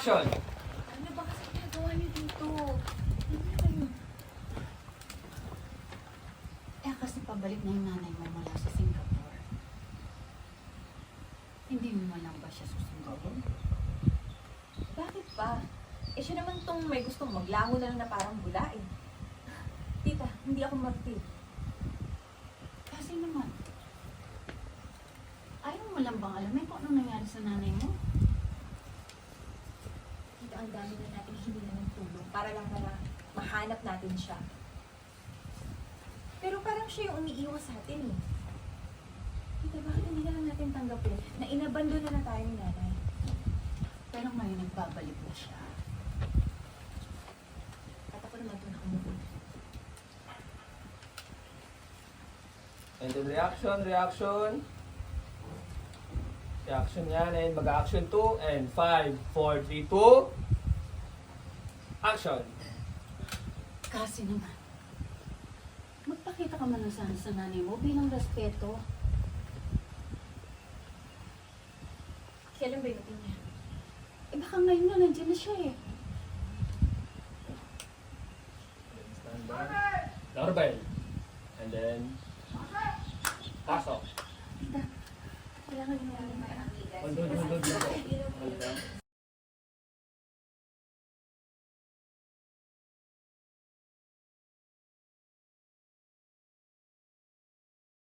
Action! Ano ba kasi ginagawa niyo dito? Ano kayo? Eh kasi pabalik na yung nanay mo mula sa Singapore. Hindi mo man lang ba siya susundin? Bakit pa? Eh siya naman tong may gustong maglango na lang na parang bula eh. Tita, hindi ako martir. Kasi naman, ayaw mo lang bang alamin kung anong nangyari sa nanay mo? Tita, ang dami na natin hindi na ng tulong para lang na mahanap natin siya. Pero parang siya yung umiiwas sa atin eh. Tita, bakit hindi na lang natin tanggapin na inabandon na tayo ni nanay? Pero ngayon nagbabalik na siya. At ako naman ito nakumuha. And then reaction. Reaction yan. And mag-action 2. And 5, 4, 3, 2. Action! Kasi naman, magpakita ka man lang sana sa nanay mo bilang respeto. Kailan ba yung niya? Eh baka ngayon na nandiyan na siya eh. Stand by. Doorbell. And then, pasok. Tita, kailangan yung nanay mo. Hold.